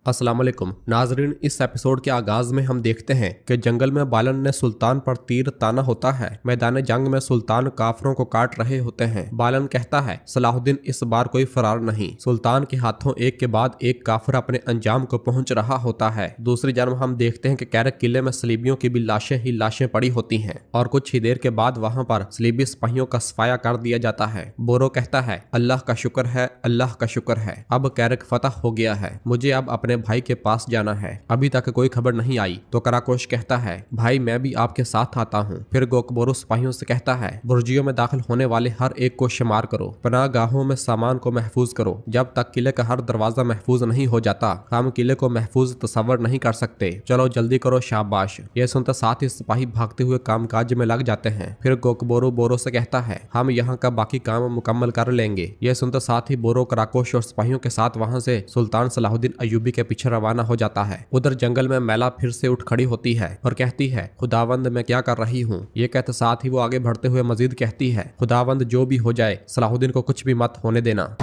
अस्सलाम वालेकुम नाजरीन, इस एपिसोड के आगाज में हम देखते हैं कि जंगल में बालन ने सुल्तान पर तीर ताना होता है। मैदान जंग में सुल्तान काफरों को काट रहे होते हैं। बालन कहता है सलाहुद्दीन इस बार कोई फरार नहीं। सुल्तान के हाथों एक के बाद एक काफिर अपने अंजाम को पहुंच रहा होता है। दूसरी जानब हम देखते हैं कि कैरक किले में सलीबियों की भी लाशें ही लाशें पड़ी होती हैं और कुछ ही देर के बाद वहां पर सलीबी सिपाहियों का सफाया कर दिया जाता है। बोरो कहता है अल्लाह का शुक्र है, अल्लाह का शुक्र है, अब कैरक फतह हो गया है। मुझे अब अपने भाई के पास जाना है, अभी तक कोई खबर नहीं आई। तो कराकोश कहता है भाई मैं भी आपके साथ आता हूँ। फिर गोकबोरो सिपाहियों से कहता है बुर्जियों में दाखिल होने वाले हर एक को शुमार करो, पनाहगाहों में सामान को महफूज करो। जब तक किले का हर दरवाजा महफूज नहीं हो जाता हम किले को महफूज तस्वर नहीं कर सकते। चलो जल्दी करो, शाबाश। ये सुनते साथ ही सिपाही भागते हुए कामकाज में लग जाते हैं। फिर गोकबोरो बोरो से कहता है हम यहाँ का बाकी काम मुकम्मल कर लेंगे। ये सुनते साथ ही बोरो कराकोश और सिपाहियों के साथ वहाँ से सुल्तान सलाहुद्दीन अयूबी के पीछे रवाना हो जाता है। उधर जंगल में मैला फिर से उठ खड़ी होती है और कहती है खुदावंद मैं क्या कर रही हूँ। ये कहते साथ ही वो आगे बढ़ते हुए मजीद कहती है खुदावंद जो भी हो जाए सलाहुद्दीन को कुछ भी मत होने देना।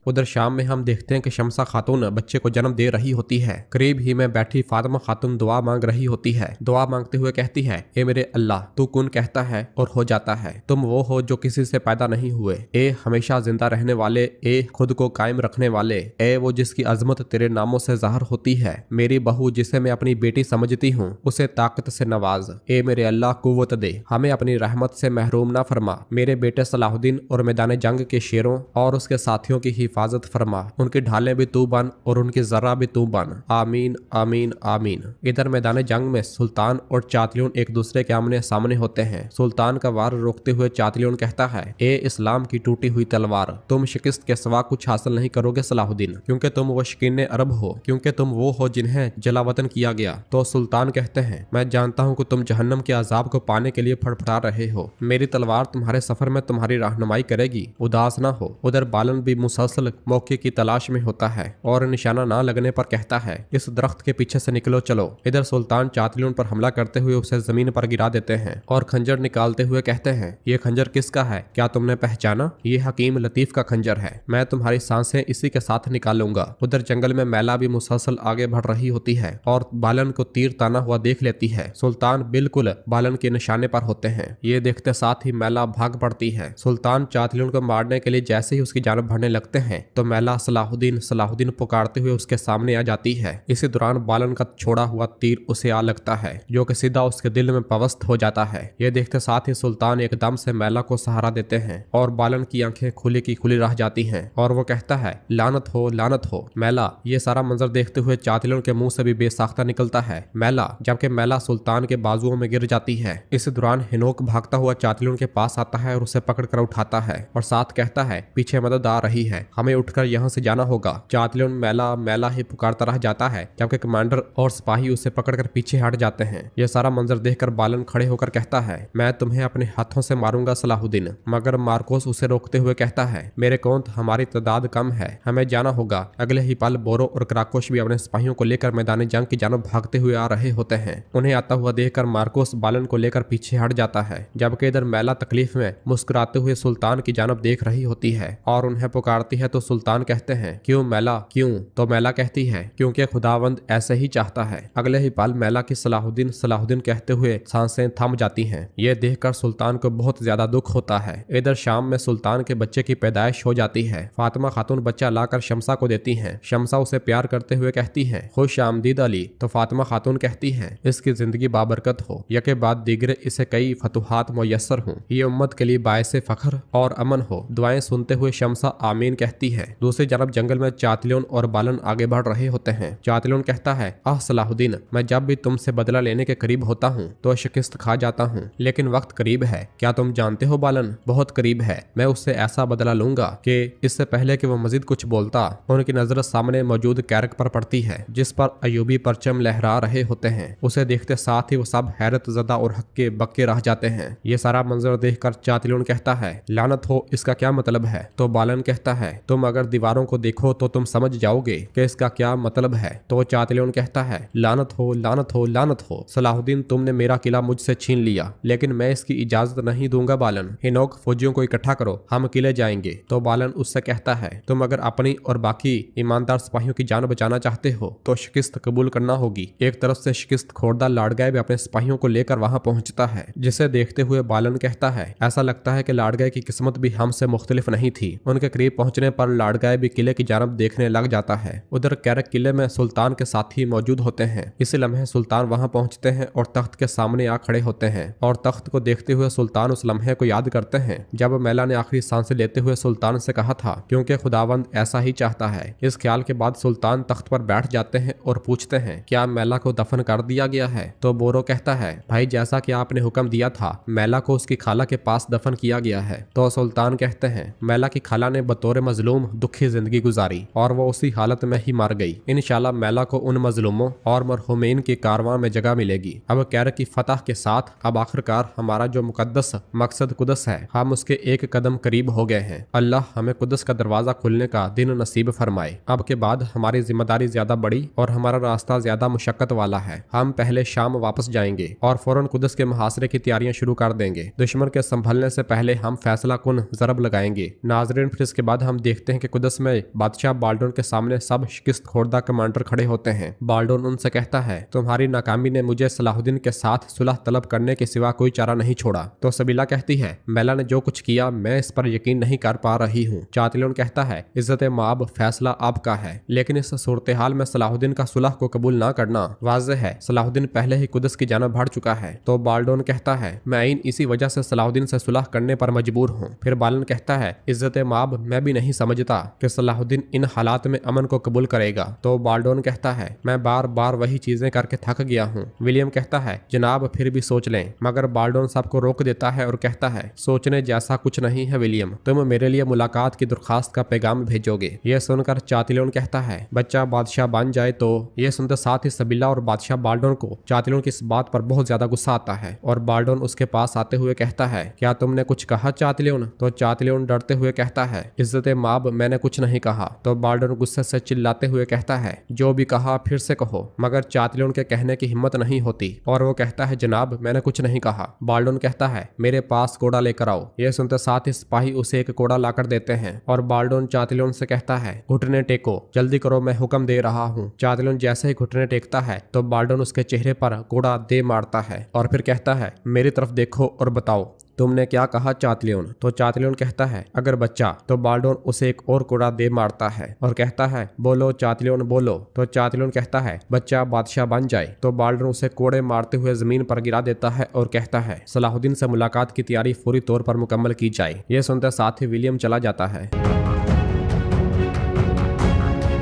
उधर शाम में हम देखते हैं कि शमसा खातून बच्चे को जन्म दे रही होती है। करीब ही में बैठी फातिमा खातून दुआ मांग रही होती है। दुआ मांगते हुए कहती है ए मेरे अल्लाह, तू कुन कहता है और हो जाता है। तुम वो हो जो किसी से पैदा नहीं हुए, ए हमेशा जिंदा रहने वाले, ए खुद को कायम रखने वाले, ए वो जिसकी अजमत तेरे नामों से ज़ाहिर होती है। मेरी बहू जिसे मैं अपनी बेटी समझती हूँ उसे ताकत से नवाज। ए मेरे अल्लाह कुव्वत दे, हमें अपनी रहमत से महरूम ना फरमा। मेरे बेटे सलाहुद्दीन और मैदान जंग के शेरों और उसके साथियों की हिफाजत फरमा। उनकी ढालें भी तू बन और उनकी जरा भी तू बन। आमीन आमीन आमीन। इधर मैदान जंग में सुल्तान और चातलियों एक दूसरे के आमने सामने होते हैं। सुल्तान का वार रोकते हुए चातलियों कहता है ए इस्लाम की टूटी हुई तलवार, तुम शिकस्त के सिवा कुछ हासिल नहीं करोगे सलाहुद्दीन, क्योंकि तुम वो शकीन अरब हो, क्योंकि तुम वो हो जिन्हें जलावतन किया गया। तो सुल्तान कहते हैं मैं जानता हूँ कि तुम जहन्नम के अजाब को पाने के लिए फड़फड़ा रहे हो। मेरी तलवार तुम्हारे सफर में तुम्हारी रहनुमाई करेगी, उदास ना हो। उधर बालन भी मुसलसल मौके की तलाश में होता है और निशाना ना लगने पर कहता है इस दरख्त के पीछे से निकलो चलो। इधर सुल्तान चातलियों पर हमला करते हुए उसे जमीन पर गिरा देते हैं और खंजर निकालते हुए कहते हैं ये खंजर किसका है, क्या तुमने पहचाना? ये हकीम लतीफ का खंजर है, मैं तुम्हारी सांसें इसी के साथ निकालूंगा। उधर जंगल में मैला भी मुसलसल आगे बढ़ रही होती है और बालन को तीर ताना हुआ देख लेती है। सुल्तान बिल्कुल बालन के निशाने पर होते हैं। ये देखते साथ ही मैला भाग पड़ती है। सुल्तान चातलियों को मारने के लिए जैसे ही उसकी जानब बढ़ने लगते हैं तो मैला सलाहुद्दीन सलाहुद्दीन पुकारते हुए उसके सामने आ जाती है। इसी दौरान बालन का छोड़ा हुआ तीर उसे आ लगता है जो कि सीधा उसके दिल में पवस्त हो जाता है। ये देखते साथ ही सुल्तान एकदम से मैला को सहारा देते हैं और बालन की आंखें खुली की खुली रह जाती हैं और वो कहता है लानत हो लानत हो मैला। ये सारा मंजर देखते हुए चातलियों के मुंह से भी बेसाख्ता निकलता है मैला, जबकि मैला सुल्तान के बाजुओं में गिर जाती है। इस दौरान हिनोक भागता हुआ चातलियों के पास आता है और उसे पकड़ कर उठाता है और साथ कहता है पीछे मदद आ रही है, हमें उठकर यहाँ से जाना होगा। चातलियों मैला मैला ही पुकारता रह जाता है जबकि कमांडर और सिपाही उसे पकड़कर पीछे हट जाते हैं। यह सारा मंजर देखकर बालन खड़े होकर कहता है मैं तुम्हें अपने हाथों से मारूंगा सलाहुद्दीन, मगर मार्कोस उसे रोकते हुए कहता है मेरे कौंत हमारी तादाद कम है, हमें जाना होगा। अगले ही पल बोरो और कराकोश भी अपने सिपाहियों को लेकर मैदान जंग की जानब भागते हुए आ रहे होते हैं। उन्हें आता हुआ देखकर मार्कोस बालन को लेकर पीछे हट जाता है, जबकि इधर मैला तकलीफ में मुस्कुराते हुए सुल्तान की जानब देख रही होती है और उन्हें पुकारती है। तो सुल्तान कहते हैं क्यों मैला क्यों? तो मैला कहती है क्योंकि खुदावंद ऐसे ही चाहता है। अगले ही पल मैला की सलाहुद्दीन सलाहुद्दीन कहते हुए सांसें थम जाती हैं। यह देखकर सुल्तान को बहुत ज्यादा दुख होता है। इधर शाम में सुल्तान के बच्चे की पैदाइश हो जाती है। फातिमा खातून बच्चा लाकर शमसा को देती हैं। शमसा उसे प्यार करते हुए कहती है खुश आमदीद अली। तो फातिमा खातून कहती है इसकी जिंदगी बाबरकत हो, यके बाद दीगरे इसे कई फतुहात मुयस्सर हों, ये उम्मत के लिए बायसे फख्र और अमन हो। दुआएं सुनते हुए शमसा आमीन कहती है। दूसरी जानब जंगल में चातलियों और बालन आगे बढ़ रहे होते हैं। चातलियों कहता है आह सलाहुद्दीन, मैं जब भी तुमसे बदला लेने के करीब होता हूँ तो शिकस्त खा जाता हूँ, लेकिन वक्त करीब है। क्या तुम जानते हो बालन, बहुत करीब है। मैं उससे ऐसा बदला लूंगा कि इससे पहले कि वो मजीद कुछ बोलता उनकी नजर सामने मौजूद कैरक पर पड़ती है जिस पर अयूबी परचम लहरा रहे होते हैं। उसे देखते साथ ही वो सब हैरत ज़दा और हक्के बक्के रह जाते हैं। ये सारा मंजर देखकर चातलियों कहता है लानत हो, इसका क्या मतलब है? तो बालन कहता है तुम अगर दीवारों को देखो तो तुम समझ जाओगे कि इसका क्या मतलब है। तो चातलियन कहता है, लानत हो, लानत हो, लानत हो। सलाहुद्दीन, तुमने मेरा किला मुझसे छीन लिया, लेकिन मैं इसकी इजाजत नहीं दूंगा बालन। हिनोक, फौजियों को इकट्ठा करो, हम किले जाएंगे। तो बालन उससे कहता है, तुम अगर अपनी और बाकी ईमानदार सिपाहियों की जान बचाना चाहते हो तो शिकस्त कबूल करना होगी। एक तरफ से शिकस्त खोरदा लाड़गाय भी अपने सिपाहियों को लेकर वहां पहुंचता है, जिसे देखते हुए बालन कहता है, ऐसा लगता है कि लाड़गाय की किस्मत भी हमसे मुख्तलिफ नहीं थी। उनके करीब पहुंचने पर लाड़गाय भी किले की जानब देखने लग जाता है। उधर कैरक किले में सुल्तान के साथी मौजूद होते हैं। इसी लम्हे सुल्तान वहां पहुंचते हैं और तख्त के सामने आ खड़े होते हैं और तख्त को देखते हुए सुल्तान उस लम्हे को याद करते हैं जब मैला ने आखिरी सांसें लेते हुए सुल्तान से कहा था, क्योंकि खुदावंद ऐसा ही चाहता है। इस ख्याल के बाद सुल्तान तख्त पर बैठ जाते हैं और पूछते हैं, क्या मैला को दफन कर दिया गया है? तो बोरो कहता है, भाई जैसा कि आपने हुक्म दिया था, मैला को उसकी खाला के पास दफन किया गया है। तो सुल्तान कहते हैं, मैला की खाला ने बतौर मजलूम दुखी जिंदगी गुजारी और वो उसी हालत में ही मर गई। इंशाल्लाह मैला को उन मजलूमों और मरहुमीन के कारवां में जगह मिलेगी। अब कैरक की फतह के साथ अब आखिरकार हमारा जो मुकद्दस मकसद कुदस है, हम उसके एक कदम करीब हो गए हैं। अल्लाह हमें कुदस का दरवाजा खुलने का दिन नसीब फरमाए। अब के बाद हमारी जिम्मेदारी ज्यादा बड़ी और हमारा रास्ता ज्यादा मुशक्कत वाला है। हम पहले शाम वापस जाएंगे और फौरन कुदस के मुहासरे की तैयारियां शुरू कर देंगे। दुश्मन के संभलने से पहले हम फैसला कुन जरब लगाएंगे। नाजरीन, फिर इसके बाद हम देखते हैं कि कुदस में बादशाह बाल्डोन के सामने सब शिकस्त खोरदा कमांडर खड़े होते हैं। बाल्डोन उनसे कहता है, तुम्हारी नाकामी ने मुझे सलाहुद्दीन के साथ सुलह तलब करने के सिवा कोई चारा नहीं छोड़ा। तो सबीला कहती है, मैला ने जो कुछ किया मैं इस पर यकीन नहीं कर पा रही हूँ। चातलियन कहता है, इज्जत माब फैसला आपका है, लेकिन इस सूरत हाल में सलाहुद्दीन का सुलह को कबूल न करना वाज़ेह है। सलाहुद्दीन पहले ही कुदस की जानब बढ़ चुका है। तो बाल्डोन कहता है, मैं आइन इसी वजह से सलाहुद्दीन से सुलह करने पर मजबूर हूँ। फिर बालन कहता है, इज्जत माब मैं भी नहीं समझता कि सलाहुद्दीन इन हालात में अमन को कबूल करेगा। तो बाल्डोन कहता है, मैं बार बार वही चीजें करके थक गया हूँ। विलियम कहता है, जनाब फिर भी सोच लें। मगर बाल्डोन सबको रोक देता है और कहता है, सोचने जैसा कुछ नहीं है विलियम, तुम मेरे लिए मुलाकात की दरखास्त का पैगाम भेजोगे। यह सुनकर चातलियन कहता है, बच्चा बादशाह बन जाए तो। यह सुनते साथ ही सबीला और बादशाह बाल्डोन को चातलियन की इस बात पर बहुत ज्यादा गुस्सा आता है और बाल्डोन उसके पास आते हुए कहता है, क्या तुमने कुछ कहा चातलियन? तो चातलियन डरते हुए कहता है, इज्जत माब मैंने कुछ नहीं कहा। तो बाल्डोन गुस्से से चिल्लाते हुए कहता है, जो भी कहा फिर से कहो। मगर चातलियन के कहने की हिम्मत नहीं होती और वो कहता है, जनाब मैंने कुछ नहीं कहा। बाल्डोन कहता है, मेरे पास कोड़ा लेकर आओ। यह सुनते साथ ही सिपाही उसे एक कोड़ा लाकर देते हैं और बाल्डोन चातलियन से कहता है, घुटने टेको, जल्दी करो, मैं हुक्म दे रहा हूँ। चातलियन जैसे ही घुटने टेकता है तो बाल्डोन उसके चेहरे पर कोड़ा दे मारता है और फिर कहता है, मेरी तरफ देखो और बताओ तुमने क्या कहा चातलियन? तो चातलियन कहता है, अगर बच्चा। तो बाल्डोन उसे एक और कोड़ा दे मारता है और कहता है, बोलो चातलियन बोलो। तो चातलियन कहता है, बच्चा बादशाह बन जाए। तो बाल्डोन उसे कोड़े मारते हुए जमीन पर गिरा देता है और कहता है, सलाहुद्दीन से मुलाकात की तैयारी पूरी तौर पर मुकम्मल की जाए। यह सुनते साथ ही विलियम चला जाता है।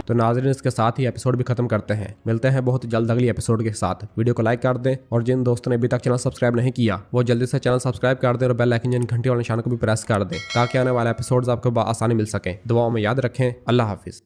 तो नाज़रीन, इसके साथ ही एपिसोड भी खत्म करते हैं। मिलते हैं बहुत जल्द अगली एपिसोड के साथ। वीडियो को लाइक कर दें और जिन दोस्तों ने अभी तक चैनल सब्सक्राइब नहीं किया वो जल्दी से चैनल सब्सक्राइब कर दें और बेल आइकन घंटी वाले निशान को भी प्रेस कर दें ताकि आने वाले एपिसोड्स आपको आसानी मिल सकें। दुआओं में याद रखें। अल्लाह हाफिज़।